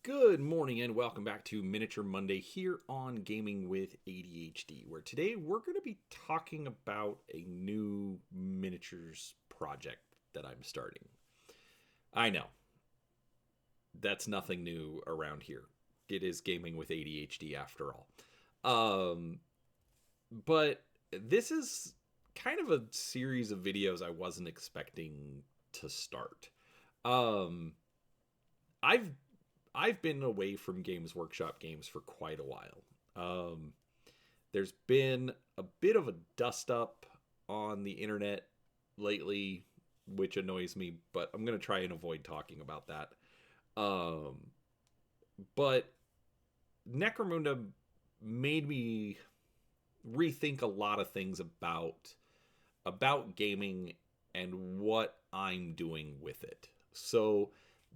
Good morning and welcome back to Miniature Monday here on Gaming with ADHD, where today we're going to be talking about a new miniatures project that I'm starting. I know, that's nothing new around here. It is Gaming with ADHD after all. But this is kind of a series of videos I wasn't expecting to start. I've I've been away from Games Workshop games for quite a while. There's been a bit of a dust up on the internet lately, which annoys me, but I'm going to try and avoid talking about that. But Necromunda made me rethink a lot of things about gaming and what I'm doing with it. So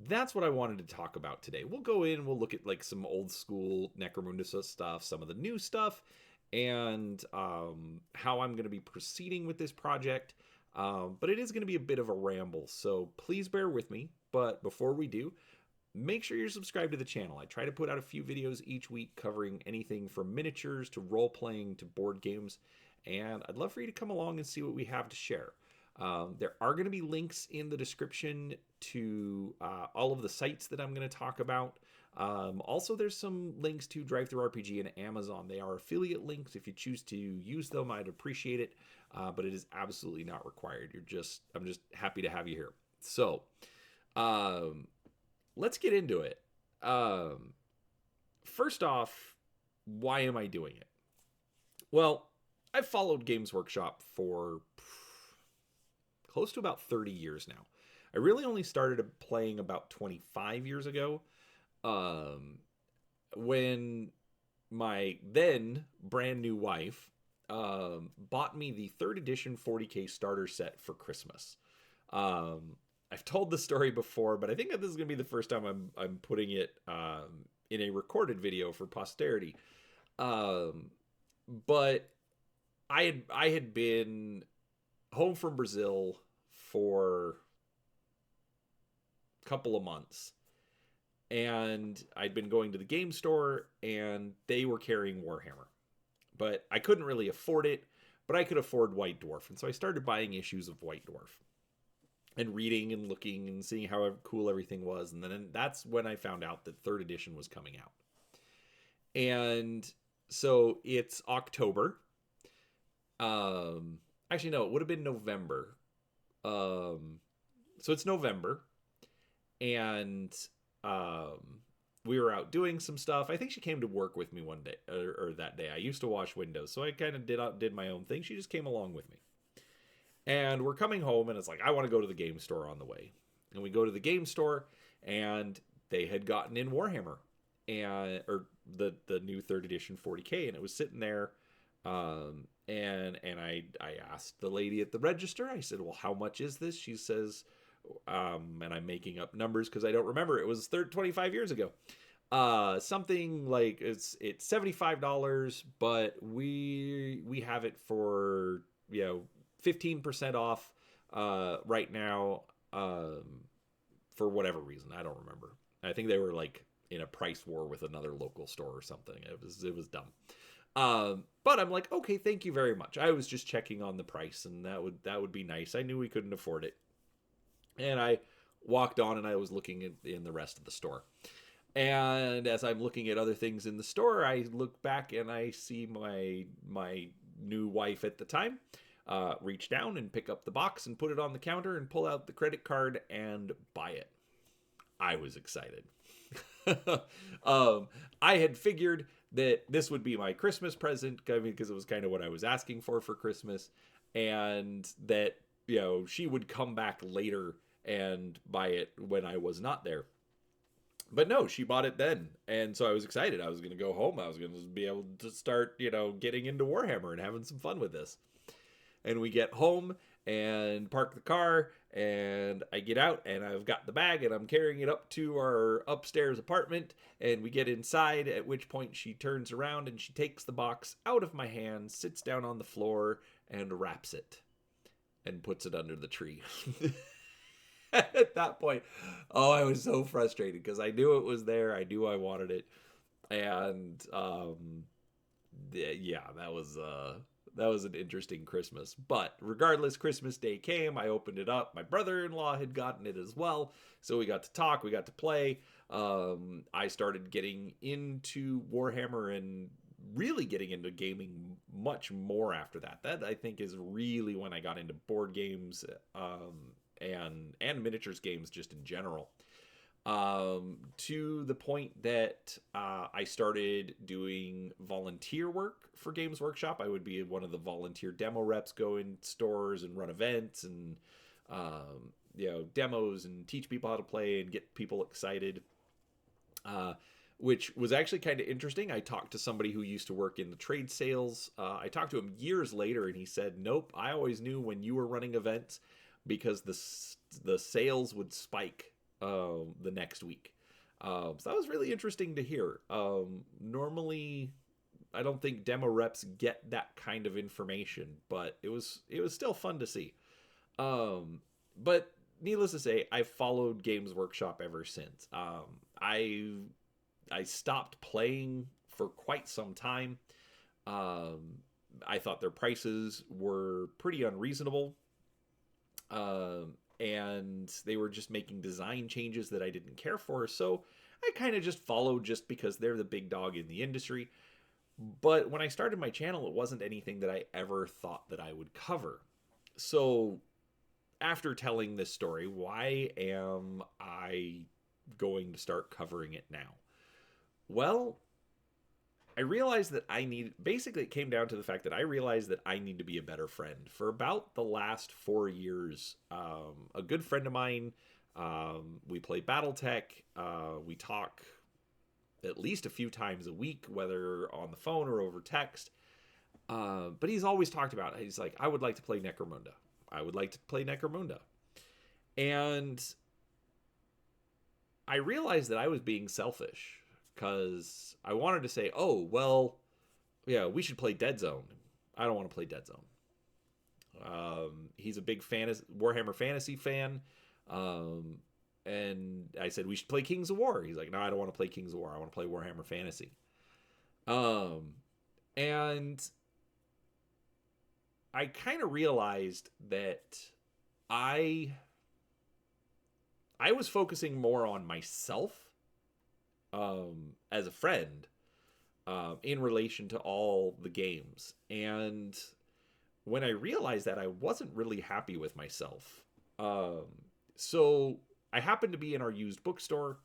that's what I wanted to talk about today. We'll go in, we'll look at like some old school Necromunda stuff, some of the new stuff, and how I'm going to be proceeding with this project. But it is going to be a bit of a ramble, so please bear with me. But before we do, make sure you're subscribed to the channel. I try to put out a few videos each week covering anything from miniatures to role-playing to board games, and I'd love for you to come along and see what we have to share. There are going to be links in the description to all of the sites that I'm going to talk about. Also, there's some links to DriveThruRPG and Amazon. They are affiliate links. If you choose to use them, I'd appreciate it, but it is absolutely not required. I'm just happy to have you here. So, let's get into it. First off, why am I doing it? Well, I've followed Games Workshop for close to about 30 years now. I really only started playing about 25 years ago, when my then brand new wife bought me the 3rd edition 40k starter set for Christmas. I've told the story before, but I think that this is going to be the first time I'm putting it in a recorded video for posterity. But I had been home from Brazil for a couple of months, and I'd been going to the game store, and they were carrying Warhammer, but I couldn't really afford it, but I could afford White Dwarf, and so I started buying issues of White Dwarf and reading and looking and seeing how cool everything was, and then that's when I found out that 3rd edition was coming out. And so it's October. Actually, no, it would have been November. So it's November, and we were out doing some stuff. I think she came to work with me one day, or that day. I used to wash windows, so I kind of did my own thing. She just came along with me. And we're coming home, and it's like, I want to go to the game store on the way. And we go to the game store, and they had gotten in Warhammer, or the new 3rd edition 40k, and it was sitting there. And I asked the lady at the register, I said, well, how much is this? She says, and I'm making up numbers because I don't remember. It was 25 years ago. Something like it's $75, but we have it for, 15% off, right now, for whatever reason. I don't remember. I think they were like in a price war with another local store or something. It was dumb. But I'm like, okay, thank you very much. I was just checking on the price, and that would be nice. I knew we couldn't afford it. And I walked on, and I was looking in the rest of the store. And as I'm looking at other things in the store, I look back and I see my new wife at the time reach down and pick up the box and put it on the counter and pull out the credit card and buy it. I was excited. I had figured that this would be my Christmas present, because it was kind of what I was asking for Christmas, and that, she would come back later and buy it when I was not there. But no, she bought it then, and so I was excited. I was going to go home. I was going to be able to start, getting into Warhammer and having some fun with this. And we get home and park the car, and I get out, and I've got the bag, and I'm carrying it up to our upstairs apartment, and we get inside, at which point she turns around and she takes the box out of my hand, sits down on the floor, and wraps it and puts it under the tree. At that point, oh, I was so frustrated because I knew it was there. I knew I wanted it. And yeah, that was an interesting Christmas. But regardless, Christmas Day came. I opened it up. My brother-in-law had gotten it as well, so we got to talk. We got to play. I started getting into Warhammer and really getting into gaming much more after that. That I think is really when I got into board games and miniatures games just in general. To the point that I started doing volunteer work for Games Workshop. I would be one of the volunteer demo reps, go in stores and run events and demos and teach people how to play and get people excited. Which was actually kind of interesting. I talked to somebody who used to work in the trade sales. I talked to him years later, and he said, "Nope, I always knew when you were running events because the sales would spike the next week." So that was really interesting to hear. Normally, I don't think demo reps get that kind of information, but it was still fun to see. But needless to say, I've followed Games Workshop ever since. I stopped playing for quite some time. I thought their prices were pretty unreasonable. And they were just making design changes that I didn't care for. So I kind of just followed just because they're the big dog in the industry. But when I started my channel, it wasn't anything that I ever thought that I would cover. So after telling this story, why am I going to start covering it now? Well, I realized that basically it came down to the fact that I realized that I need to be a better friend. For about the last 4 years, a good friend of mine, we play Battletech, we talk at least a few times a week, whether on the phone or over text. But he's always talked about it. He's like, I would like to play Necromunda. I would like to play Necromunda. And I realized that I was being selfish because I wanted to say, oh, well, yeah, we should play Dead Zone. I don't want to play Dead Zone. He's a big Warhammer Fantasy fan. And I said, we should play Kings of War. He's like, no, I don't want to play Kings of War. I want to play Warhammer Fantasy. And I kind of realized that I was focusing more on myself as a friend in relation to all the games. And when I realized that, I wasn't really happy with myself. So I happened to be in our used bookstore,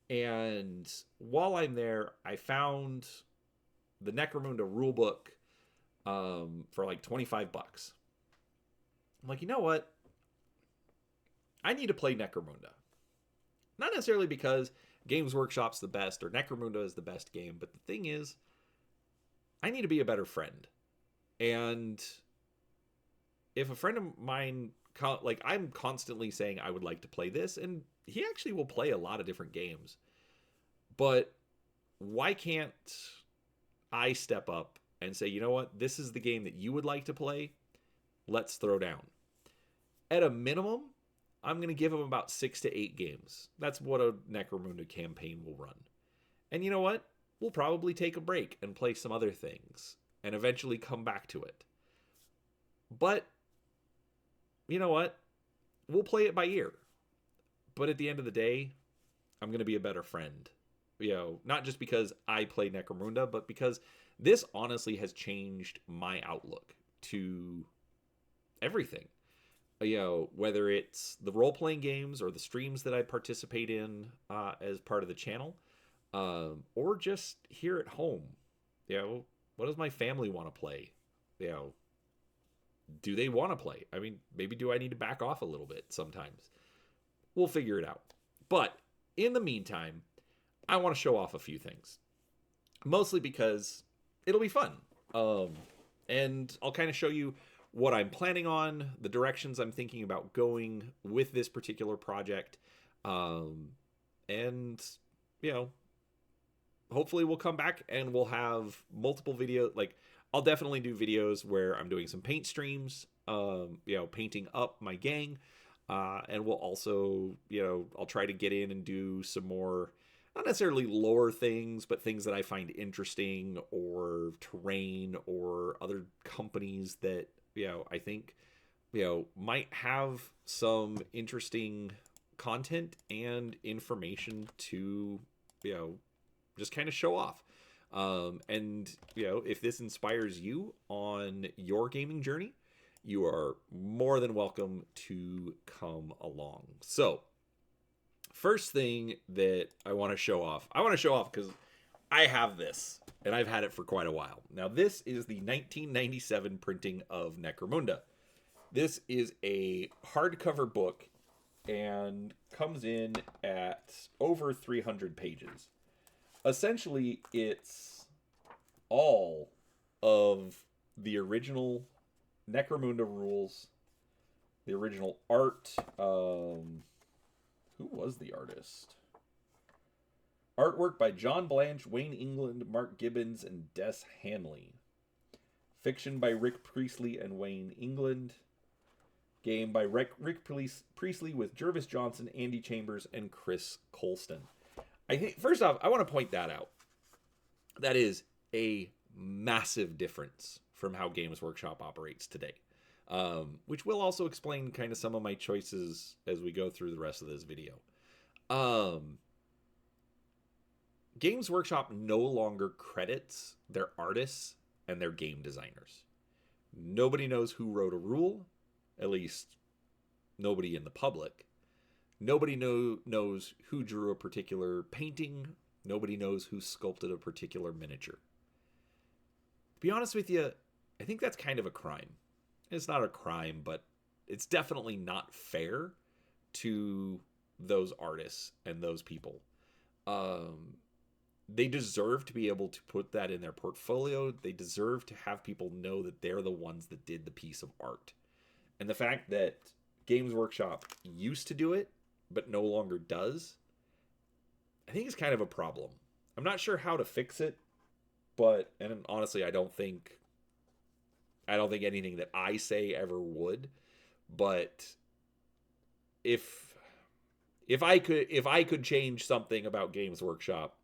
and while I'm there, I found the Necromunda rulebook for like $25. I'm like, you know what? I need to play Necromunda. Not necessarily because Games Workshop's the best or Necromunda is the best game, but the thing is, I need to be a better friend. And if a friend of mine, like, I'm constantly saying I would like to play this, and he actually will play a lot of different games. But why can't I step up and say, you know what, this is the game that you would like to play? Let's throw down. At a minimum, I'm going to give him about 6 to 8 games. That's what a Necromunda campaign will run. And you know what? We'll probably take a break and play some other things and eventually come back to it. But you know what? We'll play it by ear. But at the end of the day, I'm going to be a better friend. You know, not just because I play Necromunda, but because this honestly has changed my outlook to everything. You know, whether it's the role-playing games or the streams that I participate in as part of the channel, or just here at home. You know, what does my family want to play? You know, do they want to play? I mean, maybe do I need to back off a little bit sometimes? We'll figure it out. But in the meantime, I want to show off a few things. Mostly because it'll be fun. And I'll kind of show you what I'm planning on, the directions I'm thinking about going with this particular project. And, you know, hopefully we'll come back and we'll have multiple videos. Like, I'll definitely do videos where I'm doing some paint streams, you know, painting up my gang. And we'll also, I'll try to get in and do some more, not necessarily lore things, but things that I find interesting, or terrain, or other companies that, I think, might have some interesting content and information to, just kind of show off. And, if this inspires you on your gaming journey, you are more than welcome to come along. So, first thing that I want to show off because I have this, and I've had it for quite a while. Now, this is the 1997 printing of Necromunda. This is a hardcover book and comes in at over 300 pages. Essentially, it's all of the original Necromunda rules, the original art. Who was the artist? Artwork by John Blanche, Wayne England, Mark Gibbons, and Des Hanley. Fiction by Rick Priestley and Wayne England. Game by Rick Priestley with Jervis Johnson, Andy Chambers, and Chris Colston. I think, first off, I want to point that out. That is a massive difference from how Games Workshop operates today, which will also explain kind of some of my choices as we go through the rest of this video. Games Workshop no longer credits their artists and their game designers. Nobody knows who wrote a rule, at least nobody in the public. Nobody knows who drew a particular painting. Nobody knows who sculpted a particular miniature. To be honest with you, I think that's kind of a crime. It's not a crime, but it's definitely not fair to those artists and those people. They deserve to be able to put that in their portfolio. They deserve to have people know that they're the ones that did the piece of art. And the fact that Games Workshop used to do it, but no longer does, I think is kind of a problem. I'm not sure how to fix it, and honestly, I don't think anything that I say ever would. But if I could change something about Games Workshop,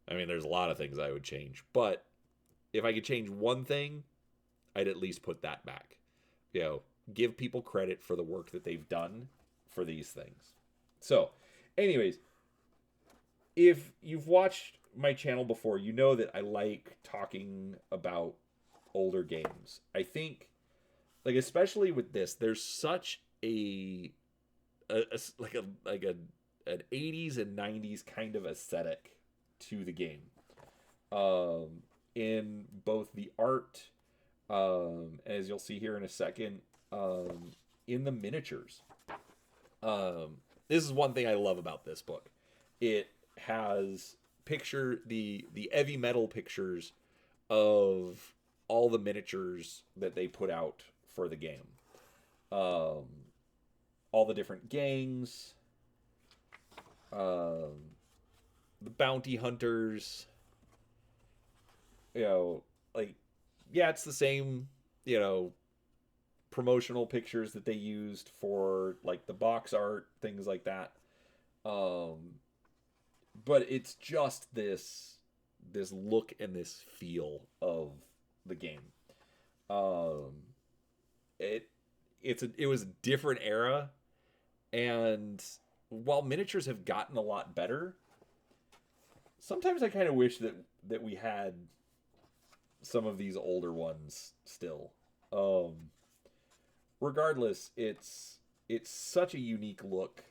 I mean, there's a lot of things I would change, but if I could change one thing, I'd at least put that back. Give people credit for the work that they've done for these things. So, anyways, if you've watched my channel before, you know that I like talking about older games. I think, especially with this, there's such an 80s and 90s kind of aesthetic to the game. In both the art, as you'll see here in a second, in the miniatures. This is one thing I love about this book. It has the heavy metal pictures of all the miniatures that they put out for the game. All the different gangs, the bounty hunters, it's the same, promotional pictures that they used for the box art, things like that. But it's just this look and this feel of the game. It was a different era, and while miniatures have gotten a lot better, sometimes I kind of wish that we had some of these older ones still. Regardless, it's such a unique look,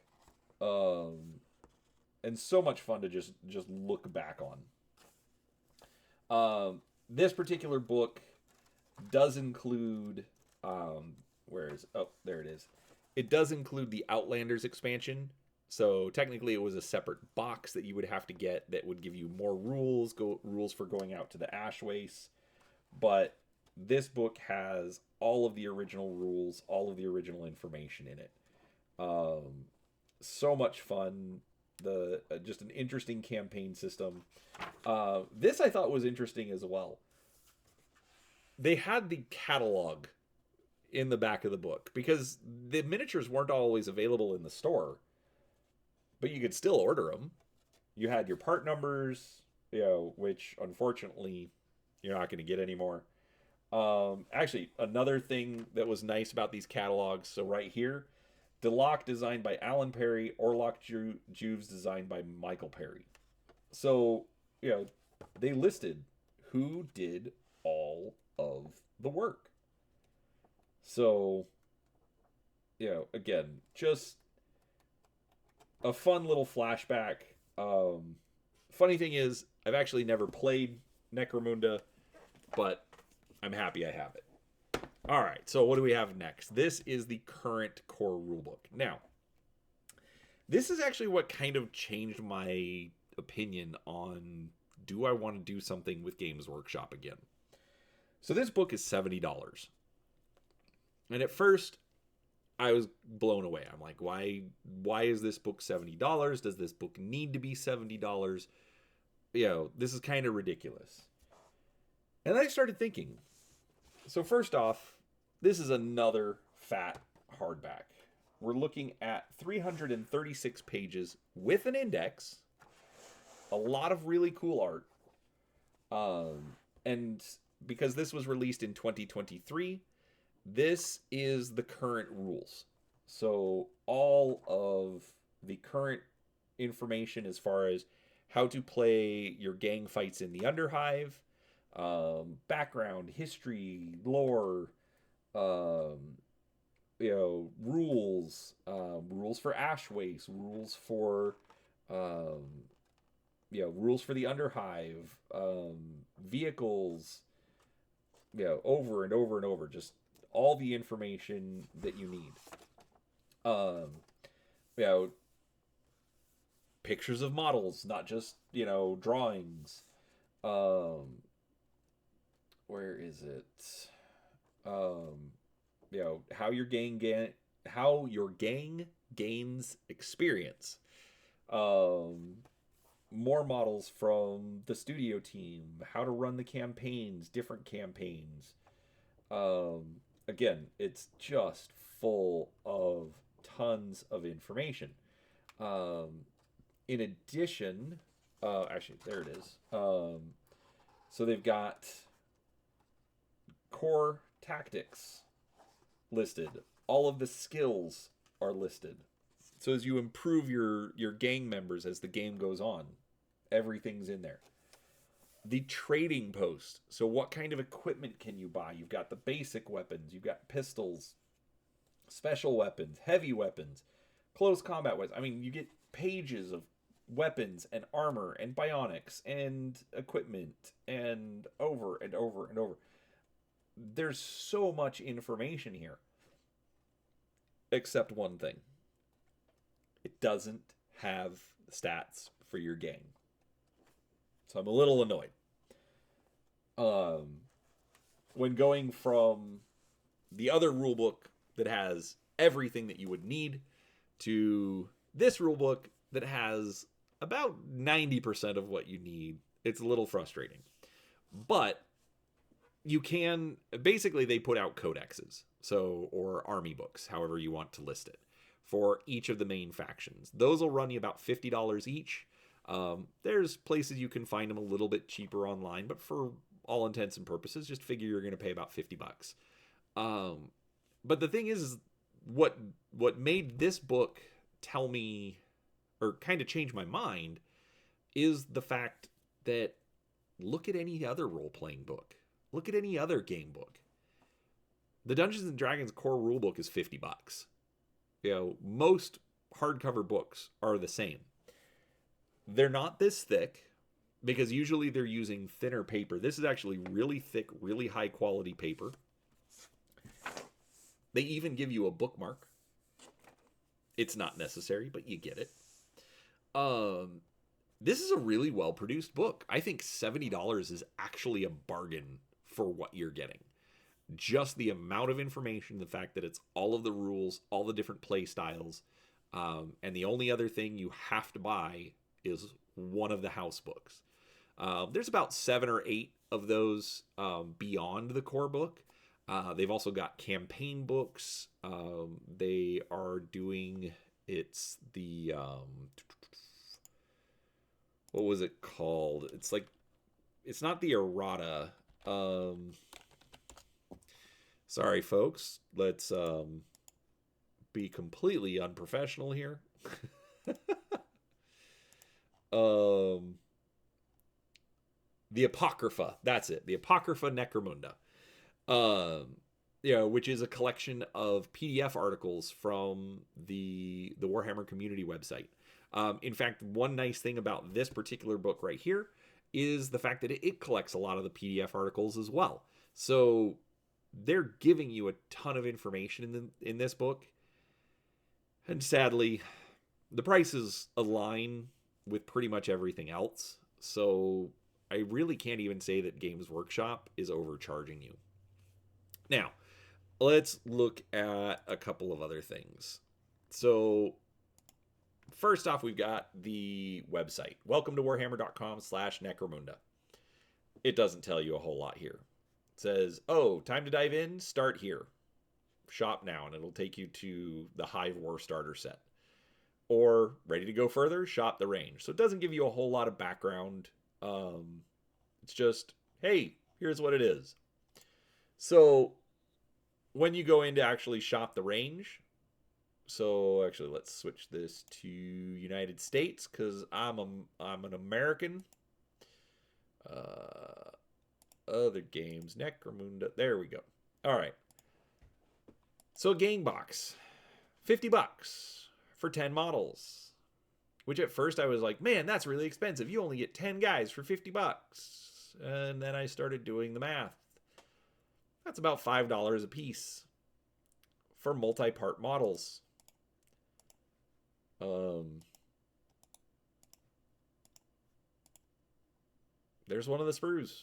and so much fun to just look back on. This particular book does include, there it is. It does include the Outlanders expansion. So technically it was a separate box that you would have to get that would give you more rules for going out to the Ash Wastes. But this book has all of the original rules, all of the original information in it. So much fun. Just an interesting campaign system. This I thought was interesting as well. They had the catalog in the back of the book, because the miniatures weren't always available in the store, but you could still order them. You had your part numbers, which unfortunately you're not going to get anymore. Actually, another thing that was nice about these catalogs, so right here, Deloc designed by Alan Perry, Orlok Juves designed by Michael Perry. So, they listed who did all of the work. So, again, just a fun little flashback. Funny thing is, I've actually never played Necromunda, but I'm happy I have it. All right, so what do we have next? This is the current core rulebook. Now, this is actually what kind of changed my opinion on, do I want to do something with Games Workshop again? So this book is $70. And at first, I was blown away. I'm like, why is this book $70? Does this book need to be $70? This is kind of ridiculous. And I started thinking. So first off, this is another fat hardback. We're looking at 336 pages with an index, a lot of really cool art. And because this was released in 2023, this is the current rules. So all of the current information as far as how to play your gang fights in the Underhive, background, history, lore, rules, rules for Ash Waste, rules for rules for the Underhive, vehicles, over and over and over, just all the information that you need. Pictures of models, not just, drawings. Where is it? How your gang gains experience. More models from the studio team, how to run the campaigns, different campaigns. Again, it's just full of tons of information. In addition, actually, there it is. So they've got core tactics listed. All of the skills are listed. So as you improve your gang members as the game goes on, everything's in there. The trading post. So what kind of equipment can you buy? You've got the basic weapons. You've got pistols, special weapons, heavy weapons, close combat weapons. I mean, you get pages of weapons and armor and bionics and equipment and over and over and over. There's so much information here. Except one thing. It doesn't have stats for your gang. So I'm a little annoyed. When going from the other rulebook that has everything that you would need to this rulebook that has about 90% of what you need, it's a little frustrating. But you can, basically they put out codexes, or army books, however you want to list it, for each of the main factions. Those will run you about $50 each. There's places you can find them a little bit cheaper online, but for all intents and purposes, just figure you're going to pay about $50. But the thing is what made this book tell me, or kind of change my mind, is the fact that look at any other role-playing book. Look at any other game book. The Dungeons & Dragons core rulebook is $50. Most hardcover books are the same. They're not this thick, because usually they're using thinner paper. This is actually really thick, really high quality paper. They even give you a bookmark. It's not necessary, but you get it. This is a really well produced book. I think $70 is actually a bargain for what you're getting. Just the amount of information, the fact that it's all of the rules, all the different play styles, and the only other thing you have to buy is one of the house books. There's about 7 or 8 of those beyond the core book. They've also got campaign books. They are doing, it's the, what was it called? It's like, it's not the errata. Sorry, folks. Let's be completely unprofessional here. The Apocrypha. That's it. The Apocrypha Necromunda. Which is a collection of PDF articles from the Warhammer community website. In fact, one nice thing about this particular book right here is the fact that it collects a lot of the PDF articles as well. So they're giving you a ton of information in this book. And sadly, the prices align with pretty much everything else. So I really can't even say that Games Workshop is overcharging you. Now, let's look at a couple of other things. So first off, we've got the website. Welcome to warhammer.com/Necromunda. It doesn't tell you a whole lot here. It says, oh, time to dive in? Start here. Shop now, and it'll take you to the Hive War starter set. Or, ready to go further? Shop the range. So it doesn't give you a whole lot of background. It's just, hey, here's what it is. So when you go in to actually shop the range, so actually let's switch this to United States because I'm an American. Other games, Necromunda. There we go. All right. So a game box, $50 for 10 models. Which at first I was like, man, that's really expensive. You only get 10 guys for $50. And then I started doing the math. That's about $5 a piece for multi-part models. There's one of the sprues.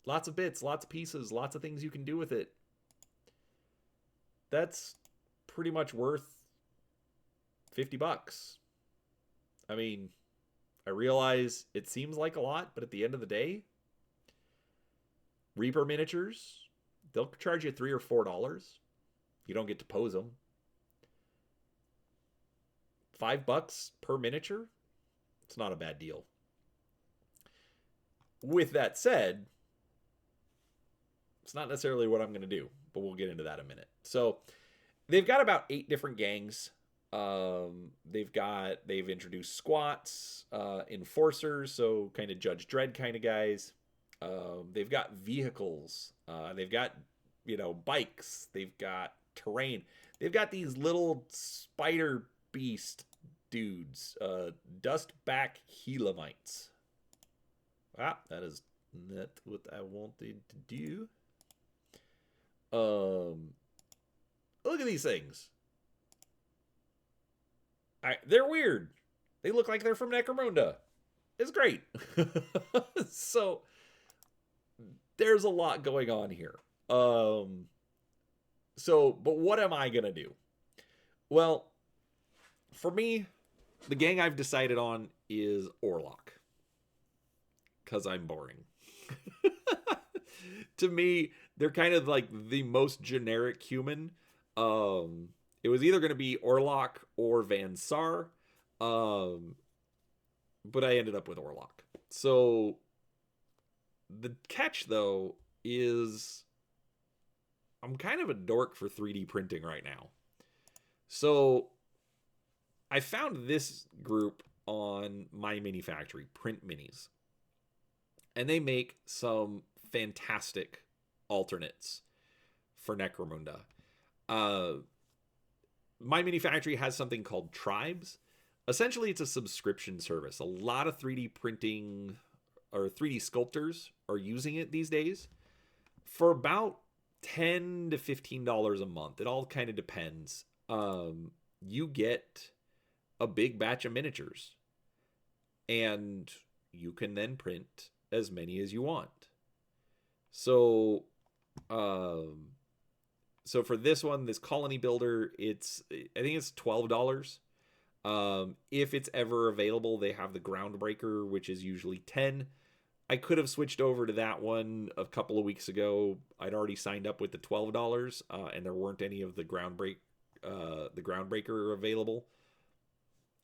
Lots of bits, lots of pieces, lots of things you can do with it. That's pretty much worth $50. I mean, I realize it seems like a lot, but at the end of the day, Reaper miniatures, they'll charge you $3 or $4. You don't get to pose them. $5 per miniature, it's not a bad deal. With that said, it's not necessarily what I'm going to do, but we'll get into that in a minute. So they've got about 8 different gangs. They've introduced squats, enforcers, so kind of Judge Dredd kind of guys. They've got vehicles. They've got, bikes. They've got terrain. They've got these little spider beast dudes, dustback Helamites. That is not what I wanted to do. Look at these things. They're weird. They look like they're from Necromunda. It's great. So there's a lot going on here. But what am I going to do? Well, for me, the gang I've decided on is Orlok. Because I'm boring. To me, they're kind of like the most generic human. It was either going to be Orlok or Van Sar. But I ended up with Orlok. So the catch, though, is I'm kind of a dork for 3D printing right now. So I found this group on MyMiniFactory, Print Minis. And they make some fantastic alternates for Necromunda. MyMiniFactory has something called Tribes. Essentially, it's a subscription service. A lot of 3D printing or 3D sculptors are using it these days for about $10 to $15 a month. It all kind of depends. You get a big batch of miniatures, and you can then print as many as you want. So for this one, this colony builder, I think it's $12. If it's ever available, they have the Groundbreaker, which is usually $10. I could have switched over to that one a couple of weeks ago. I'd already signed up with the $12, and there weren't any of the Groundbreaker available.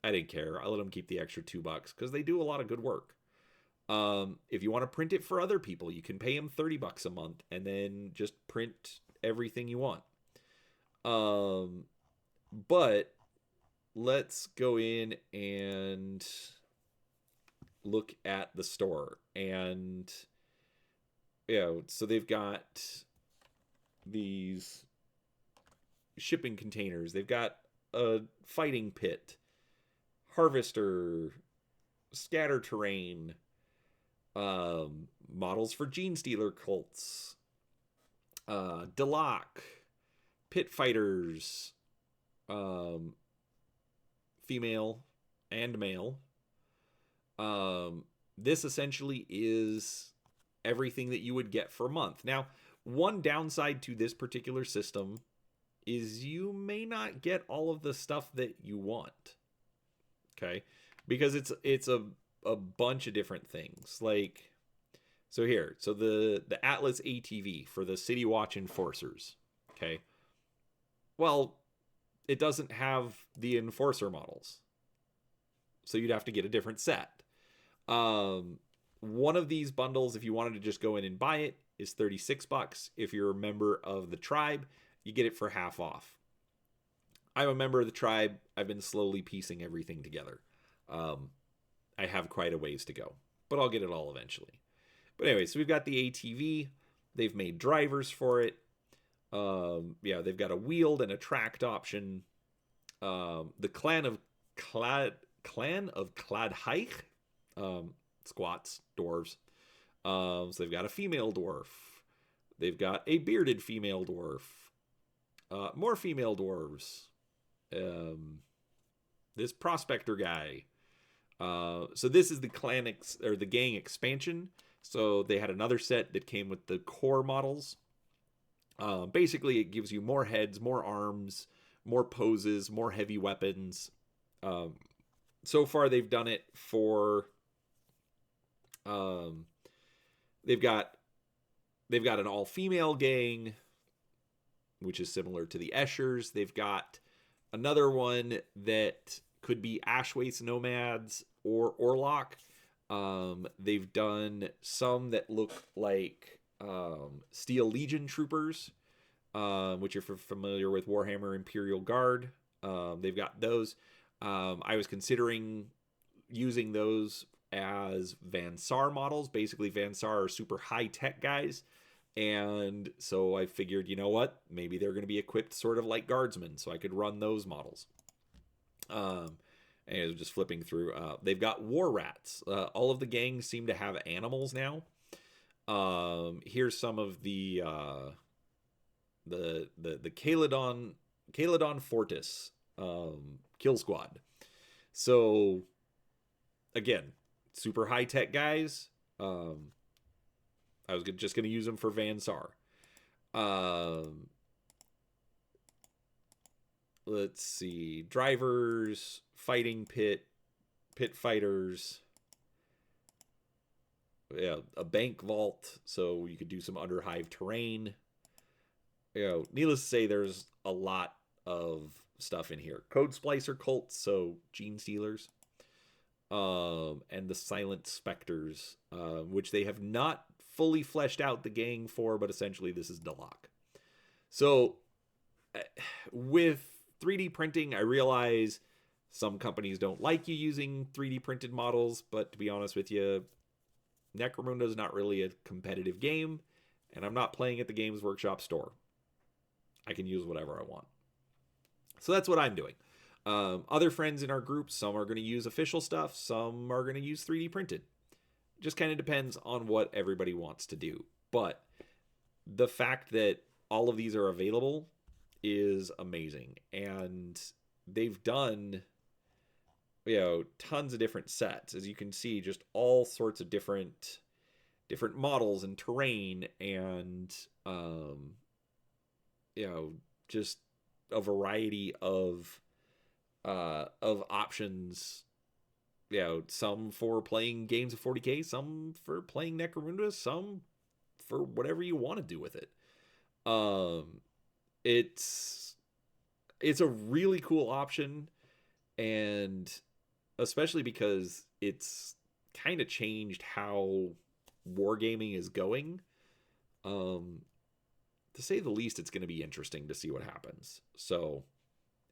I didn't care. I let them keep the extra $2 because they do a lot of good work. If you want to print it for other people, you can pay them $30 a month and then just print everything you want. But let's go in and look at the store. And so they've got these shipping containers. They've got a fighting pit, harvester, scatter terrain, models for Gene Stealer cults, Deloc, pit fighters, female and male. This essentially is everything that you would get for a month. Now, one downside to this particular system is you may not get all of the stuff that you want. Okay? Because it's a bunch of different things. Like, so the Atlas ATV for the City Watch Enforcers. Okay? Well, it doesn't have the Enforcer models. So you'd have to get a different set. One of these bundles, if you wanted to just go in and buy it, is $36. If you're a member of the tribe, you get it for half off. I'm a member of the tribe. I've been slowly piecing everything together. I have quite a ways to go, but I'll get it all eventually. But anyway, so we've got the ATV. They've made drivers for it. They've got a wheeled and a tracked option. The Clan of Cladheich, squats, dwarves. So they've got a female dwarf. They've got a bearded female dwarf. More female dwarves. This prospector guy. So this is the the gang expansion. So they had another set that came with the core models. Basically, it gives you more heads, more arms, more poses, more heavy weapons. So far, they've done it for. They've got an all-female gang, which is similar to the Eschers. They've got another one that could be Ashwaith Nomads or Orlok. They've done some that look like Steel Legion troopers, which if you're familiar with Warhammer Imperial Guard. They've got those. I was considering using those as Van Sar models. Basically, Van Sar are super high-tech guys. And so I figured, you know what? Maybe they're going to be equipped sort of like guardsmen, so I could run those models. And I was just flipping through. They've got war rats. All of the gangs seem to have animals now. Here's some of the Caledon Fortis kill squad. So again, super high tech guys. I was just going to use them for Van Sar. Let's see. Drivers, fighting pit fighters. Yeah, a bank vault, so you could do some underhive terrain. Needless to say, there's a lot of stuff in here. Code Splicer cults, so Gene Stealers. And the Silent Specters, which they have not fully fleshed out the gang for, but essentially this is Deloc. So with 3D printing, I realize some companies don't like you using 3D printed models, but to be honest with you, Necromunda is not really a competitive game, and I'm not playing at the Games Workshop store. I can use whatever I want. So that's what I'm doing. Other friends in our group, some are going to use official stuff, some are going to use 3D printed. Just kind of depends on what everybody wants to do. But the fact that all of these are available is amazing. And they've done, tons of different sets. As you can see, just all sorts of different models and terrain and, just a variety of options You know, some for playing games of 40K, some for playing Necromunda, some for whatever you want to do with it. Um, it's a really cool option, and especially because it's kind of changed how wargaming is going. Um, to say the least, it's going to be interesting to see what happens. So,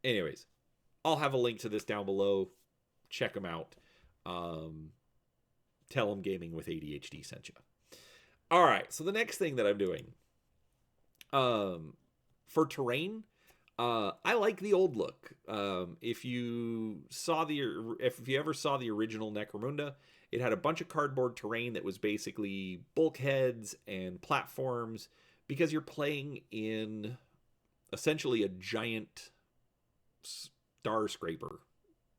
anyways, I'll have a link to this down below. Check them out. Tell them Gaming with ADHD sent you. All right, so the next thing that I'm doing, for terrain, I like the old look. If you ever saw the original Necromunda, it had a bunch of cardboard terrain that was basically bulkheads and platforms, because you're playing in essentially a giant star scraper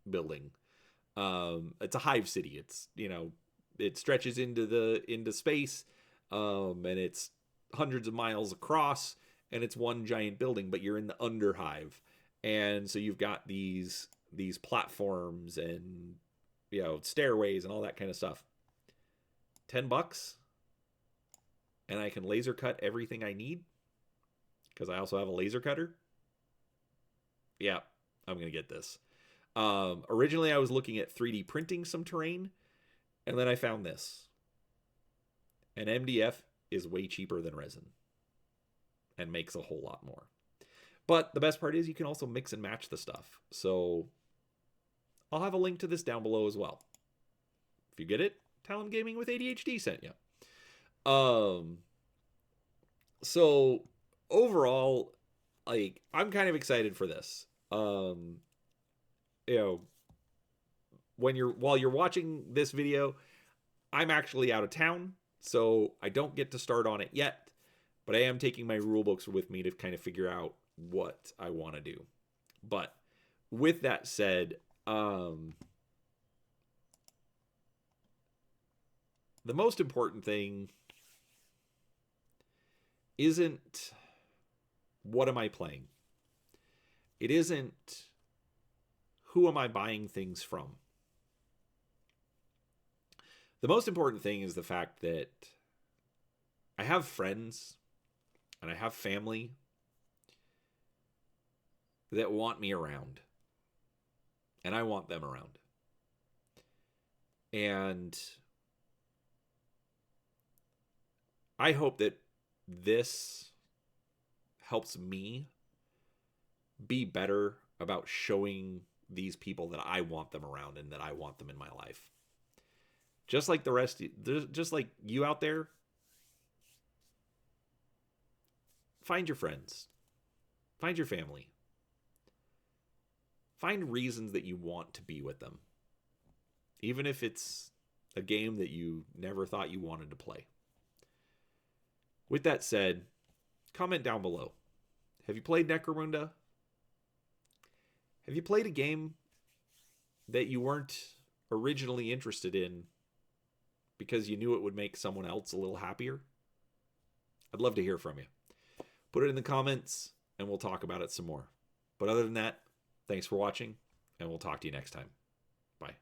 building. It's a hive city. It's, it stretches into space, and it's hundreds of miles across, and it's one giant building, but you're in the underhive. And so you've got these platforms and, stairways and all that kind of stuff. $10, and I can laser cut everything I need, because I also have a laser cutter. Yeah, I'm gonna get this. Originally I was looking at 3D printing some terrain, and then I found this. And MDF is way cheaper than resin and makes a whole lot more. But the best part is you can also mix and match the stuff. So I'll have a link to this down below as well. If you get it, tell them Gaming with ADHD sent you. So overall, like, I'm kind of excited for this. While you're watching this video, I'm actually out of town, so I don't get to start on it yet, but I am taking my rule books with me to kind of figure out what I want to do. But with that said, the most important thing isn't what am I playing. It isn't who am I buying things from. The most important thing is the fact that I have friends and I have family that want me around, and I want them around. And I hope that this helps me be better about showing these people that I want them around and that I want them in my life. Just like the rest, just like you out there, find your friends, find your family, find reasons that you want to be with them, even if it's a game that you never thought you wanted to play. With that said, comment down below. Have you played Necromunda? Have you played a game that you weren't originally interested in because you knew it would make someone else a little happier? I'd love to hear from you. Put it in the comments and we'll talk about it some more. But other than that, thanks for watching, and we'll talk to you next time. Bye.